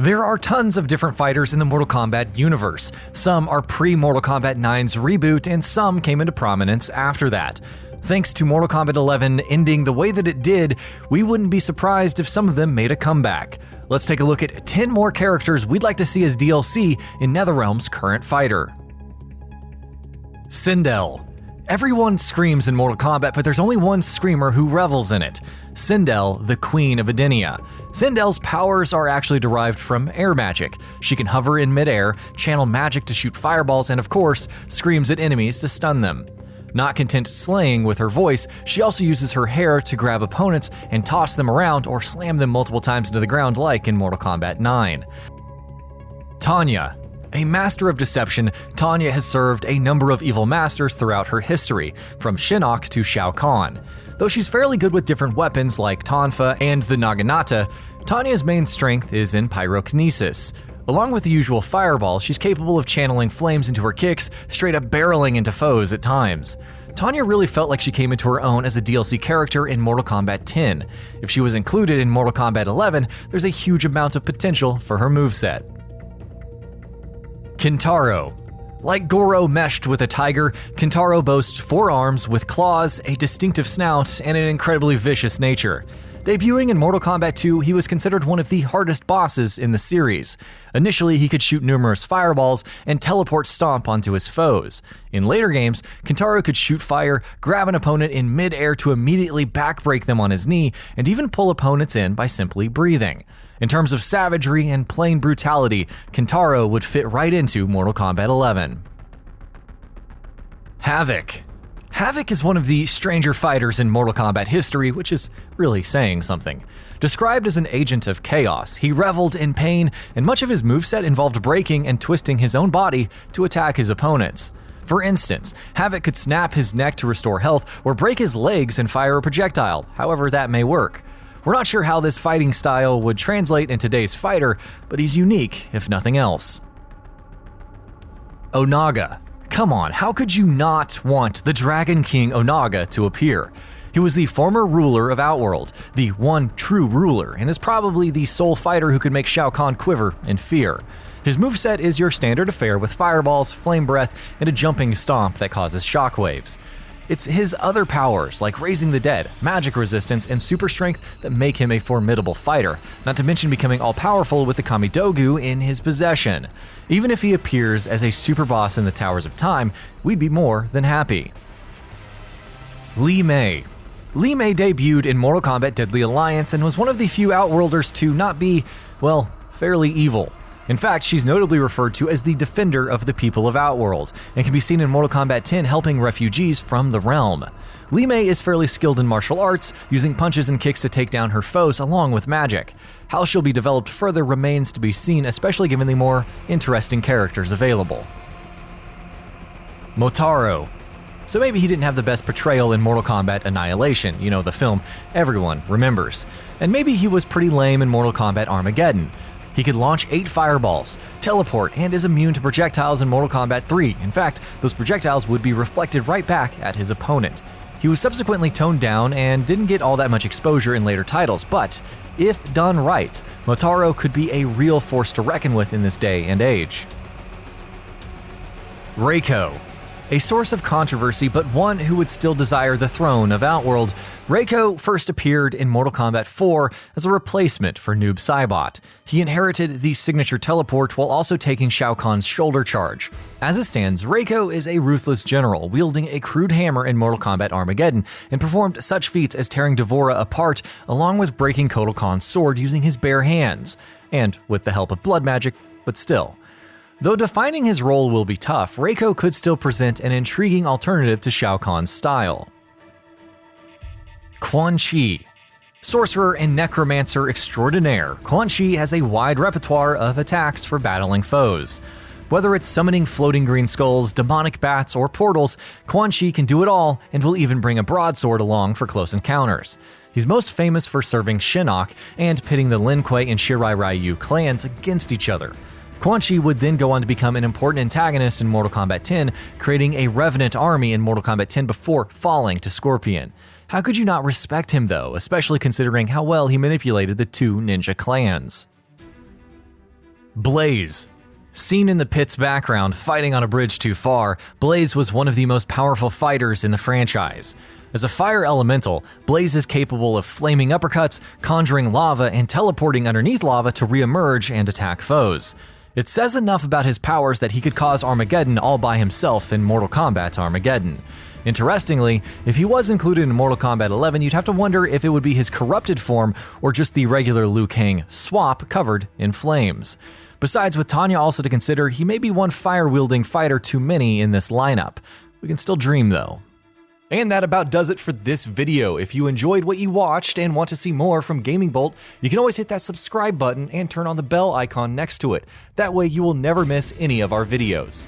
There are tons of different fighters in the Mortal Kombat universe. Some are pre-Mortal Kombat 9's reboot, and some came into prominence after that. Thanks to Mortal Kombat 11 ending the way that it did, we wouldn't be surprised if some of them made a comeback. Let's take a look at 10 more characters we'd like to see as DLC in NetherRealm's current fighter. SINDEL. Everyone screams in Mortal Kombat, but there's only one screamer who revels in it. SINDEL, the Queen of Edenia. SINDEL's powers are actually derived from air magic. She can hover in midair, channel magic to shoot fireballs, and of course, screams at enemies to stun them. Not content slaying with her voice, she also uses her hair to grab opponents and toss them around or slam them multiple times into the ground like in Mortal Kombat 9. TANYA. A master of deception, TANYA has served a number of evil masters throughout her history, from Shinnok to Shao Kahn. Though she's fairly good with different weapons like Tonfa and the Naginata, TANYA's main strength is in pyrokinesis. Along with the usual fireball, she's capable of channeling flames into her kicks, straight up barreling into foes at times. TANYA really felt like she came into her own as a DLC character in Mortal Kombat 10. If she was included in Mortal Kombat 11, there's a huge amount of potential for her moveset. KINTARO. Like Goro meshed with a tiger, KINTARO boasts 4 arms with claws, a distinctive snout, and an incredibly vicious nature. Debuting in Mortal Kombat 2, he was considered one of the hardest bosses in the series. Initially, he could shoot numerous fireballs and teleport stomp onto his foes. In later games, KINTARO could shoot fire, grab an opponent in mid-air to immediately backbreak them on his knee, and even pull opponents in by simply breathing. In terms of savagery and plain brutality, KINTARO would fit right into Mortal Kombat 11. Havik. Havik is one of the stranger fighters in Mortal Kombat history, which is really saying something. Described as an agent of chaos, he reveled in pain, and much of his moveset involved breaking and twisting his own body to attack his opponents. For instance, Havik could snap his neck to restore health or break his legs and fire a projectile, however that may work. We're not sure how this fighting style would translate in today's fighter, but he's unique if nothing else. ONAGA. Come on, how could you not want the Dragon King ONAGA to appear? He was the former ruler of Outworld, the one true ruler, and is probably the sole fighter who could make Shao Kahn quiver in fear. His moveset is your standard affair with fireballs, flame breath, and a jumping stomp that causes shockwaves. It's his other powers, like raising the dead, magic resistance, and super strength that make him a formidable fighter, not to mention becoming all-powerful with the Kamidogu in his possession. Even if he appears as a super boss in the Towers of Time, we'd be more than happy. Li Mei. Li Mei debuted in Mortal Kombat Deadly Alliance and was one of the few Outworlders to not be, well, fairly evil. In fact, she's notably referred to as the Defender of the People of Outworld, and can be seen in Mortal Kombat 10 helping refugees from the realm. Li Mei is fairly skilled in martial arts, using punches and kicks to take down her foes along with magic. How she'll be developed further remains to be seen, especially given the more interesting characters available. MOTARO. So maybe he didn't have the best portrayal in Mortal Kombat Annihilation, you know, the film everyone remembers. And maybe he was pretty lame in Mortal Kombat Armageddon. He could launch 8 fireballs, teleport, and is immune to projectiles in Mortal Kombat 3. In fact, those projectiles would be reflected right back at his opponent. He was subsequently toned down and didn't get all that much exposure in later titles, but if done right, MOTARO could be a real force to reckon with in this day and age. REIKO. A source of controversy, but one who would still desire the throne of Outworld, REIKO first appeared in Mortal Kombat 4 as a replacement for Noob Saibot. He inherited the signature teleport while also taking Shao Kahn's shoulder charge. As it stands, REIKO is a ruthless general wielding a crude hammer in Mortal Kombat Armageddon, and performed such feats as tearing D'Vorah apart along with breaking Kotal Kahn's sword using his bare hands, and with the help of blood magic, but still. Though defining his role will be tough, REIKO could still present an intriguing alternative to Shao Kahn's style. Quan Chi. Sorcerer and necromancer extraordinaire, Quan Chi has a wide repertoire of attacks for battling foes. Whether it's summoning floating green skulls, demonic bats, or portals, Quan Chi can do it all and will even bring a broadsword along for close encounters. He's most famous for serving Shinnok and pitting the Lin Kuei and Shirai Ryu clans against each other. Quan Chi would then go on to become an important antagonist in Mortal Kombat 10, creating a Revenant army in Mortal Kombat 10 before falling to Scorpion. How could you not respect him though, especially considering how well he manipulated the 2 ninja clans? Blaze. Seen in the pit's background, fighting on a bridge too far, Blaze was one of the most powerful fighters in the franchise. As a fire elemental, Blaze is capable of flaming uppercuts, conjuring lava, and teleporting underneath lava to re-emerge and attack foes. It says enough about his powers that he could cause Armageddon all by himself in Mortal Kombat Armageddon. Interestingly, if he was included in Mortal Kombat 11, you'd have to wonder if it would be his corrupted form or just the regular Liu Kang swap covered in flames. Besides, with Tanya also to consider, he may be one fire-wielding fighter too many in this lineup. We can still dream though. And that about does it for this video. If you enjoyed what you watched and want to see more from GamingBolt, you can always hit that subscribe button and turn on the bell icon next to it. That way you will never miss any of our videos.